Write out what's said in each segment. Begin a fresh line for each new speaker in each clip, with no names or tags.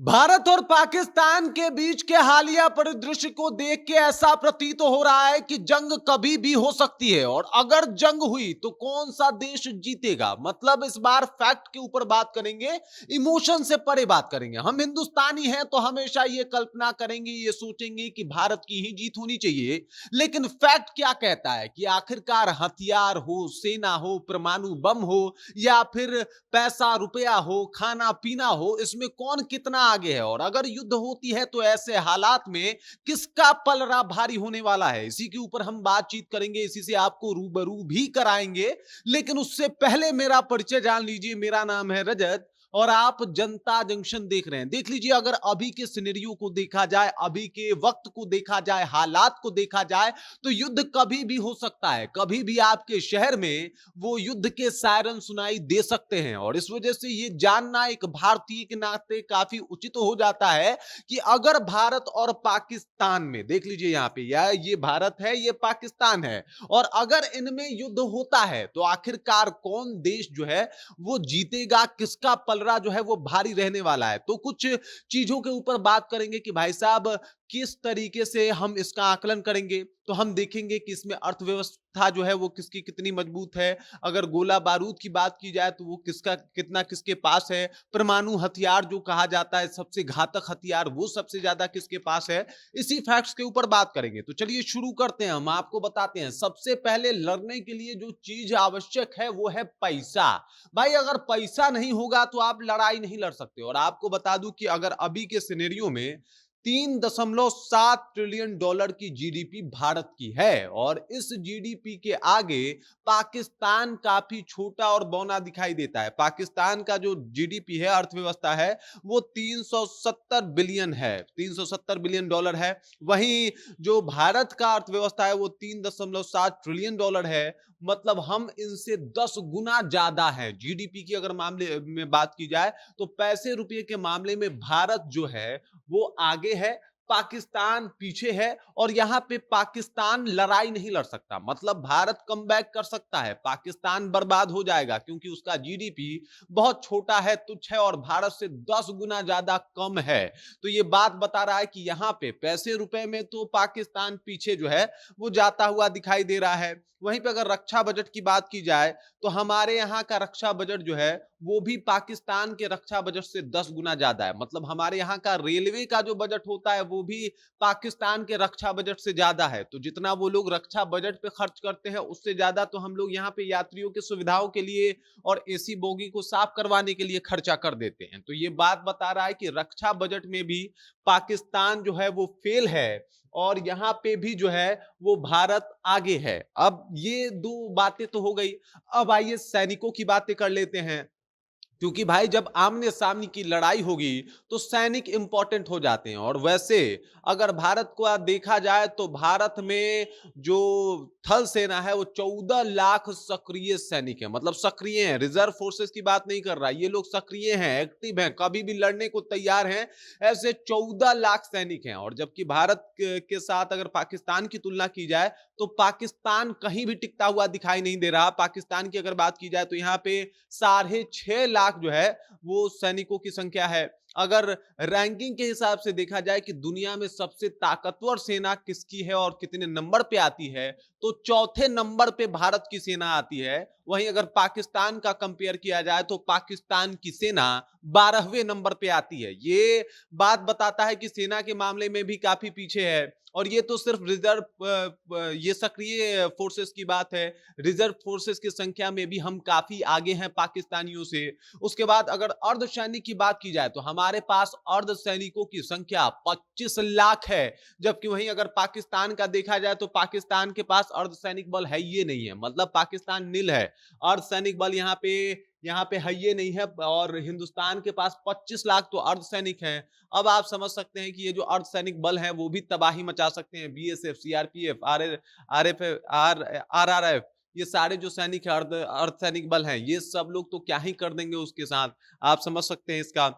भारत और पाकिस्तान के बीच के हालिया परिदृश्य को देख के ऐसा प्रतीत हो रहा है कि जंग कभी भी हो सकती है और अगर जंग हुई तो कौन सा देश जीतेगा। मतलब इस बार फैक्ट के ऊपर बात करेंगे, इमोशन से परे बात करेंगे। हम हिंदुस्तानी हैं तो हमेशा ये कल्पना करेंगे, ये सोचेंगे कि भारत की ही जीत होनी चाहिए। लेकिन फैक्ट क्या कहता है कि आखिरकार हथियार हो, सेना हो, परमाणु बम हो या फिर पैसा रुपया हो, खाना पीना हो, इसमें कौन कितना आगे है और अगर युद्ध होती है तो ऐसे हालात में किसका पलड़ा भारी होने वाला है। इसी के ऊपर हम बातचीत करेंगे, इसी से आपको रूबरू भी कराएंगे। लेकिन उससे पहले मेरा परिचय जान लीजिए। मेरा नाम है रजत और आप जनता जंक्शन देख रहे हैं। देख लीजिए, अगर अभी के सिनेरियो को देखा जाए, अभी के वक्त को देखा जाए, हालात को देखा जाए तो युद्ध कभी भी हो सकता है। कभी भी आपके शहर में वो युद्ध के सायरन सुनाई दे सकते हैं और इस वजह से ये जानना एक भारतीय के नाते काफी उचित हो जाता है कि अगर भारत और पाकिस्तान में, देख लीजिए यहां पे, या ये भारत है ये पाकिस्तान है, और अगर इनमें युद्ध होता है तो आखिरकार कौन देश जो है वो जीतेगा, किसका पलड़ा जो है वो भारी रहने वाला है। तो कुछ चीजों के ऊपर बात करेंगे कि भाई साहब किस तरीके से हम इसका आकलन करेंगे। तो हम देखेंगे कि इसमें अर्थव्यवस्था जो है वो किसकी कितनी मजबूत है। अगर गोला बारूद की बात की जाए तो वो किसका कितना किसके पास है। परमाणु हथियार जो कहा जाता है सबसे घातक हथियार, वो सबसे ज्यादा किसके पास है। इसी फैक्ट्स के ऊपर बात करेंगे। तो चलिए शुरू करते हैं। हम आपको बताते हैं, सबसे पहले लड़ने के लिए जो चीज आवश्यक है वो है पैसा। भाई अगर पैसा नहीं होगा तो आप लड़ाई नहीं लड़ सकते। और आपको बता दूं कि अगर अभी के सिनेरियो में 3.7 ट्रिलियन डॉलर की जीडीपी भारत की है और इस जीडीपी के आगे पाकिस्तान काफी छोटा और बौना दिखाई देता है। पाकिस्तान का जो जीडीपी है, अर्थव्यवस्था है, वो 370 बिलियन है, 370 बिलियन डॉलर है। वहीं जो भारत का अर्थव्यवस्था है वो 3.7 ट्रिलियन डॉलर है। मतलब हम इनसे 10 गुना ज्यादा है। जीडीपी की अगर मामले में बात की जाए तो पैसे रुपये के मामले में भारत जो है वो आगे है, पाकिस्तान पीछे है। और यहां पे पाकिस्तान लड़ाई नहीं लड़ सकता। मतलब भारत कमबैक कर सकता है, पाकिस्तान बर्बाद हो जाएगा क्योंकि उसका जीडीपी बहुत छोटा है, तुच्छ है और भारत से 10 गुना ज्यादा कम है। तो ये बात बता रहा है कि यहां पे पैसे रुपए में तो पाकिस्तान पीछे जो है वो जाता हुआ दिखाई दे रहा है। वहीं पे अगर रक्षा बजट की बात की जाए तो हमारे यहाँ का रक्षा बजट जो है वो भी पाकिस्तान के रक्षा बजट से 10 गुना ज्यादा है। मतलब हमारे यहाँ का रेलवे का जो बजट होता है वो भी पाकिस्तान के रक्षा बजट से ज्यादा है। तो जितना वो लोग रक्षा बजट पे खर्च करते हैं उससे ज्यादा तो हम लोग यहाँ पे यात्रियों की सुविधाओं के लिए और एसी बोगी को साफ करवाने के लिए खर्चा कर देते हैं। तो ये बात बता रहा है कि रक्षा बजट में भी पाकिस्तान जो है वो फेल है और यहाँ पे भी जो है वो भारत आगे है। अब ये दो बातें तो हो गई। अब आइए सैनिकों की बातें कर लेते हैं, क्योंकि भाई जब आमने सामने की लड़ाई होगी तो सैनिक इंपॉर्टेंट हो जाते हैं। और वैसे अगर भारत को देखा जाए तो भारत में जो थल सेना है वो 14 लाख सक्रिय सैनिक है। मतलब सक्रिय हैं, रिजर्व फोर्सेस की बात नहीं कर रहा, ये लोग सक्रिय हैं, एक्टिव हैं, कभी भी लड़ने को तैयार हैं। ऐसे 14 लाख सैनिक हैं। और जबकि भारत के साथ अगर पाकिस्तान की तुलना की जाए तो पाकिस्तान कहीं भी टिकता हुआ दिखाई नहीं दे रहा। पाकिस्तान की अगर बात की जाए तो यहाँ पे 6.5 लाख जो है वो सैनिकों की संख्या है। अगर रैंकिंग के हिसाब से देखा जाए कि दुनिया में सबसे ताकतवर सेना किसकी है और कितने नंबर पे आती है, तो चौथे नंबर पे भारत की सेना आती है। वहीं अगर पाकिस्तान का कंपेयर किया जाए तो पाकिस्तान की सेना 12वें नंबर पे आती है। ये बात बताता है कि सेना के मामले में भी काफी पीछे है। और ये तो सिर्फ रिजर्व ये सक्रिय फोर्सेस की बात है। रिजर्व फोर्सेस की संख्या में भी हम काफी आगे हैं पाकिस्तानियों से। उसके बाद अगर अर्धसैनिक की बात की जाए तो हमारे पास अर्धसैनिकों की संख्या 25 लाख है। जबकि वहीं अगर पाकिस्तान का देखा जाए तो पाकिस्तान के पास अर्धसैनिक बल है ये नहीं है। मतलब पाकिस्तान नील है, अर्धसैनिक बल यहाँ पे है ये नहीं है। और हिंदुस्तान के पास 25 लाख तो अर्धसैनिक हैं। अब आप समझ सकते हैं कि ये जो अर्धसैनिक बल हैं वो भी तबाही मचा सकते हैं। बीएसएफ, सीआरपीएफ, आरएफ, आरआरएफ, ये सारे जो सैनिक है, अर्धसैनिक बल हैं, ये सब लोग तो क्या ही कर देंगे उसके साथ। आप समझ सकते हैं इसका।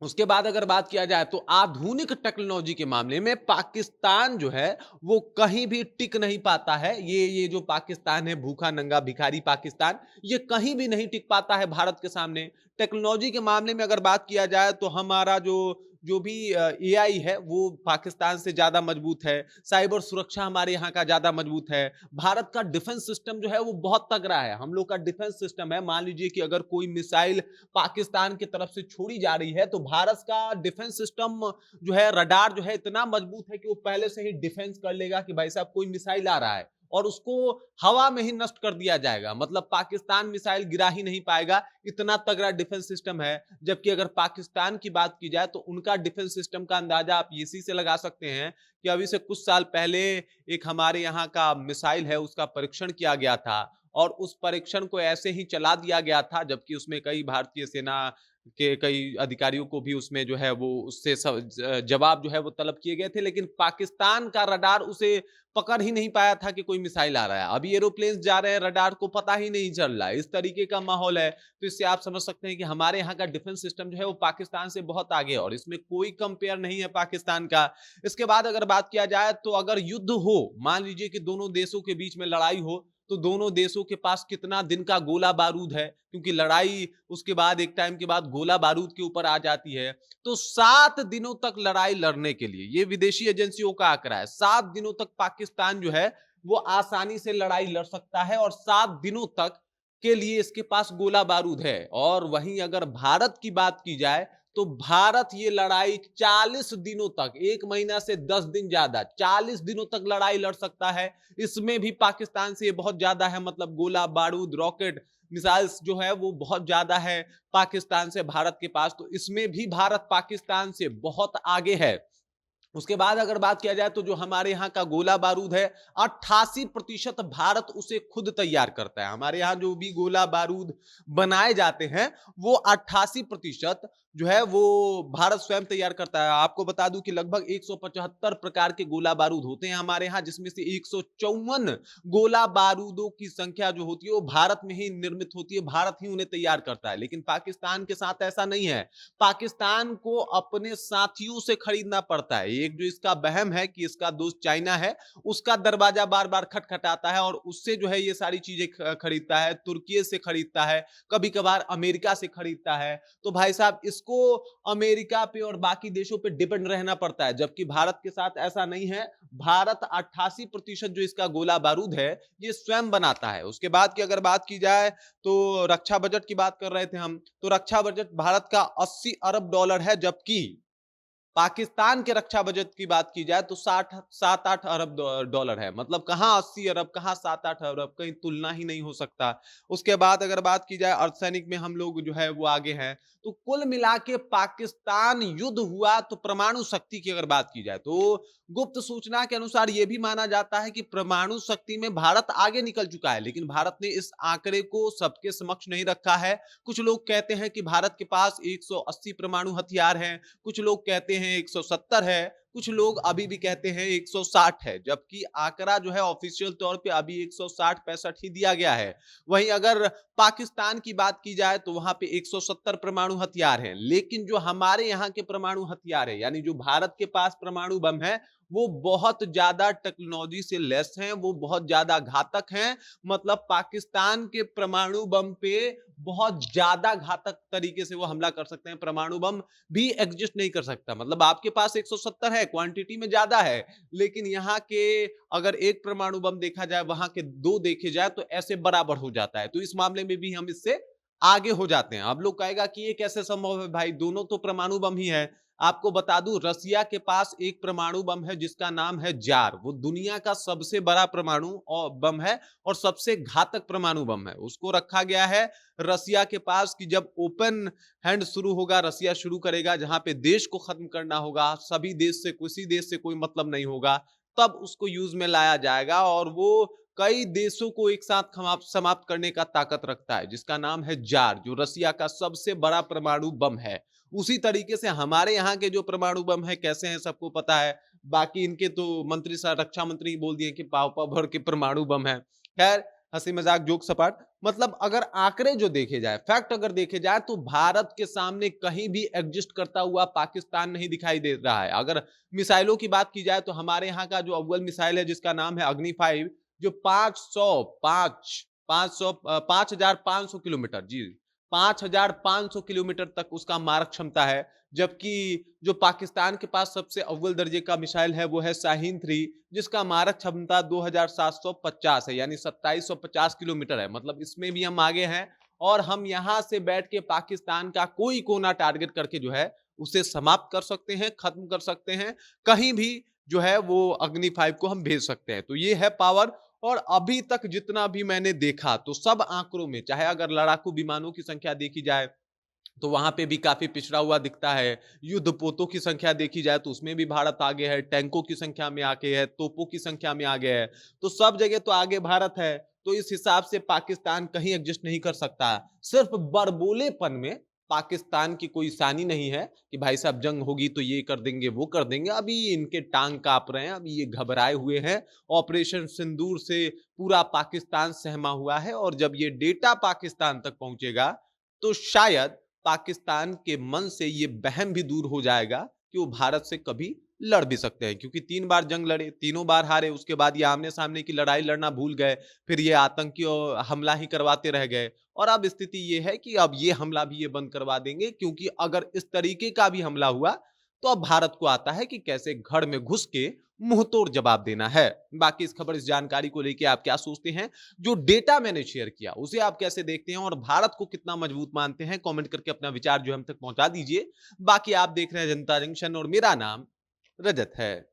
उसके बाद अगर बात किया जाए तो आधुनिक टेक्नोलॉजी के मामले में पाकिस्तान जो है वो कहीं भी टिक नहीं पाता है। ये जो पाकिस्तान है, भूखा नंगा भिखारी पाकिस्तान, ये कहीं भी नहीं टिक पाता है भारत के सामने। टेक्नोलॉजी के मामले में अगर बात किया जाए तो हमारा जो जो भी एआई है वो पाकिस्तान से ज्यादा मजबूत है। साइबर सुरक्षा हमारे यहाँ का ज्यादा मजबूत है। भारत का डिफेंस सिस्टम जो है वो बहुत तगड़ा है। हम लोग का डिफेंस सिस्टम है, मान लीजिए कि अगर कोई मिसाइल पाकिस्तान की तरफ से छोड़ी जा रही है तो भारत का डिफेंस सिस्टम जो है, रडार जो है, इतना मजबूत है कि वो पहले से ही डिफेंस कर लेगा कि भाई साहब कोई मिसाइल आ रहा है और उसको हवा में ही नष्ट कर दिया जाएगा। मतलब पाकिस्तान मिसाइल गिरा ही नहीं पाएगा, इतना तगड़ा डिफेंस सिस्टम है। जबकि अगर पाकिस्तान की बात की जाए तो उनका डिफेंस सिस्टम का अंदाजा आप इसी से लगा सकते हैं कि अभी से कुछ साल पहले एक हमारे यहाँ का मिसाइल है, उसका परीक्षण किया गया था और उस परीक्षण को ऐसे ही चला दिया गया था, जबकि उसमें कई भारतीय सेना के कई अधिकारियों को भी उसमें जो है वो उससे जवाब जो है वो तलब किए गए थे, लेकिन पाकिस्तान का रडार उसे पकड़ ही नहीं पाया था कि कोई मिसाइल आ रहा है। अभी एरोप्लेन जा रहे हैं, रडार को पता ही नहीं चल रहा है। इस तरीके का माहौल है। तो इससे आप समझ सकते हैं कि हमारे यहाँ का डिफेंस सिस्टम जो है वो पाकिस्तान से बहुत आगे है और इसमें कोई कंपेयर नहीं है पाकिस्तान का। इसके बाद अगर बात किया जाए तो अगर युद्ध हो, मान लीजिए कि दोनों देशों के बीच में लड़ाई हो, तो दोनों देशों के पास कितना दिन का गोला बारूद है, क्योंकि लड़ाई उसके बाद एक टाइम के बाद गोला बारूद के ऊपर आ जाती है। तो 7 दिनों तक लड़ाई लड़ने के लिए, ये विदेशी एजेंसियों का आंकड़ा है, 7 दिनों तक पाकिस्तान जो है वो आसानी से लड़ाई लड़ सकता है और 7 दिनों तक के लिए इसके पास गोला बारूद है। और वहीं अगर भारत की बात की जाए तो भारत ये लड़ाई 40 दिनों तक, 1 महीना से 10 दिन ज्यादा, 40 दिनों तक लड़ाई लड़ सकता है। इसमें भी पाकिस्तान से बहुत ज्यादा है, मतलब गोला बारूद, रॉकेट, मिसाइल्स जो है वो बहुत ज्यादा है पाकिस्तान से भारत के पास। तो इसमें भी भारत पाकिस्तान से बहुत आगे है। उसके बाद अगर बात किया जाए तो जो हमारे यहाँ का गोला बारूद है, 88% भारत उसे खुद तैयार करता है। हमारे यहाँ जो भी गोला बारूद बनाए जाते हैं वो 88% जो है वो भारत स्वयं तैयार करता है। आपको बता दूं कि लगभग 175 प्रकार के गोला बारूद होते हैं हमारे यहाँ, जिसमें से 154 गोला बारूदों की संख्या जो होती है वो भारत में ही निर्मित होती है, भारत ही उन्हें तैयार करता है। लेकिन पाकिस्तान के साथ ऐसा नहीं है। पाकिस्तान को अपने साथियों से खरीदना पड़ता है। एक जो इसका वहम है कि इसका दोस्त चाइना है, उसका दरवाजा बार बार खटखटाता है और उससे जो है ये सारी चीजें खरीदता है, तुर्की से खरीदता है, कभी कभार अमेरिका से खरीदता है। तो भाई साहब इसको अमेरिका पे और बाकी देशों पे डिपेंड रहना पड़ता है, जबकि भारत के साथ ऐसा नहीं है। भारत 88% जो इसका गोला बारूद है ये स्वयं बनाता है। उसके बाद की अगर बात की जाए तो रक्षा बजट की बात कर रहे थे हम, तो रक्षा बजट भारत का 80 अरब डॉलर है, जबकि पाकिस्तान के रक्षा बजट की बात की जाए तो 7-8 अरब डॉलर है। मतलब कहां 80 अरब, कहां 7-8 अरब, कहीं तुलना ही नहीं हो सकता। उसके बाद अगर बात की जाए अर्धसैनिक में हम लोग जो है वो आगे हैं। तो कुल मिला के पाकिस्तान युद्ध हुआ तो परमाणु शक्ति की अगर बात की जाए तो गुप्त सूचना के अनुसार यह भी माना जाता है कि परमाणु शक्ति में भारत आगे निकल चुका है, लेकिन भारत ने इस आंकड़े को सबके समक्ष नहीं रखा है। कुछ लोग कहते हैं कि भारत के पास 180 परमाणु हथियार हैं, कुछ लोग कहते हैं 170 है, कुछ लोग अभी भी कहते हैं 160 है, जबकि आंकड़ा जो है ऑफिशियल तौर पे अभी 160-65 ही दिया गया है। वहीं अगर पाकिस्तान की बात की जाए तो वहां पे 170 परमाणु हथियार हैं, लेकिन जो हमारे यहाँ के परमाणु हथियार है, यानी जो भारत के पास परमाणु बम है, वो बहुत ज्यादा टेक्नोलॉजी से लेस हैं, वो बहुत ज्यादा घातक हैं। मतलब पाकिस्तान के परमाणु बम पे बहुत ज्यादा घातक तरीके से वो हमला कर सकते हैं। परमाणु बम भी एग्जिस्ट नहीं कर सकता। मतलब आपके पास 170 है, क्वांटिटी में ज्यादा है, लेकिन यहाँ के अगर एक परमाणु बम देखा जाए, वहां के 2 देखे जाए तो ऐसे बराबर हो जाता है। तो इस मामले में भी हम इससे आगे हो जाते हैं। अब लोग कहेगा कि ये कैसे संभव है भाई, दोनों तो परमाणु बम ही है। आपको बता दूं रसिया के पास एक परमाणु बम है जिसका नाम है जार। वो दुनिया का सबसे बड़ा परमाणु और बम है और सबसे घातक परमाणु बम है। उसको रखा गया है रसिया के पास कि जब ओपन हैंड शुरू होगा, रसिया शुरू करेगा, जहां पे देश को खत्म करना होगा, सभी देश से, किसी देश से कोई मतलब नहीं होगा, तब उसको यूज में लाया जाएगा। और वो कई देशों को एक साथ समाप्त करने का ताकत रखता है, जिसका नाम है जार, जो रसिया का सबसे बड़ा परमाणु बम है। उसी तरीके से हमारे यहाँ के जो परमाणु बम है कैसे हैं सबको पता है। बाकी इनके तो मंत्री रक्षा मंत्री बोल दिए कि पाव पाव भर के परमाणु बम है। खैर हंसी मजाक जोक सपाट, मतलब अगर आंकड़े जो देखे जाए, फैक्ट अगर देखे जाए, तो भारत के सामने कहीं भी एग्जिस्ट करता हुआ पाकिस्तान नहीं दिखाई दे रहा है। अगर मिसाइलों की बात की जाए तो हमारे यहाँ का जो अव्वल मिसाइल है जिसका नाम है अग्नि 5, जो 5,500 किलोमीटर, जी 5,500 किलोमीटर तक उसका मारक क्षमता है। जबकि जो पाकिस्तान के पास सबसे अव्वल दर्जे का मिसाइल है वो है शाहीन 3, जिसका मारक क्षमता 2,750 है, यानी 2,750 किलोमीटर है। मतलब इसमें भी हम आगे हैं और हम यहां से बैठ के पाकिस्तान का कोई कोना टारगेट करके जो है उसे समाप्त कर सकते हैं, खत्म कर सकते हैं। कहीं भी जो है वो अग्नि 5 को हम भेज सकते हैं। तो ये है पावर। और अभी तक जितना भी मैंने देखा तो सब आंकड़ों में, चाहे अगर लड़ाकू विमानों की संख्या देखी जाए तो वहां पे भी काफी पिछड़ा हुआ दिखता है। युद्धपोतों की संख्या देखी जाए तो उसमें भी भारत आगे है, टैंकों की संख्या में आगे है, तोपों की संख्या में आगे है। तो सब जगह तो आगे भारत है। तो इस हिसाब से पाकिस्तान कहीं एग्जिस्ट नहीं कर सकता। सिर्फ बड़बोलेपन में पाकिस्तान की कोई सानी नहीं है कि भाई साहब जंग होगी तो ये कर देंगे वो कर देंगे। अभी इनके टांग कांप रहे हैं, अभी ये घबराए हुए हैं। ऑपरेशन सिंदूर से पूरा पाकिस्तान सहमा हुआ है और जब ये डेटा पाकिस्तान तक पहुंचेगा तो शायद पाकिस्तान के मन से ये वहम भी दूर हो जाएगा कि वो भारत से कभी लड़ भी सकते हैं। क्योंकि 3 बार जंग लड़े, तीनों बार हारे, उसके बाद ये आमने सामने की लड़ाई लड़ना भूल गए, फिर ये आतंकी हमला ही करवाते रह गए। और अब स्थिति ये है कि अब ये हमला भी ये बंद करवा देंगे, क्योंकि अगर इस तरीके का भी हमला हुआ तो अब भारत को आता है कि कैसे घर में घुस के मुंहतोड़ जवाब देना है। बाकी इस खबर, इस जानकारी को लेके आप क्या सोचते हैं? जो डेटा मैंने शेयर किया उसे आप कैसे देखते हैं और भारत को कितना मजबूत मानते हैं? कमेंट करके अपना विचार जो हम तक पहुंचा दीजिए। बाकी आप देख रहे हैं जनता जंक्शन और मेरा नाम रजत है।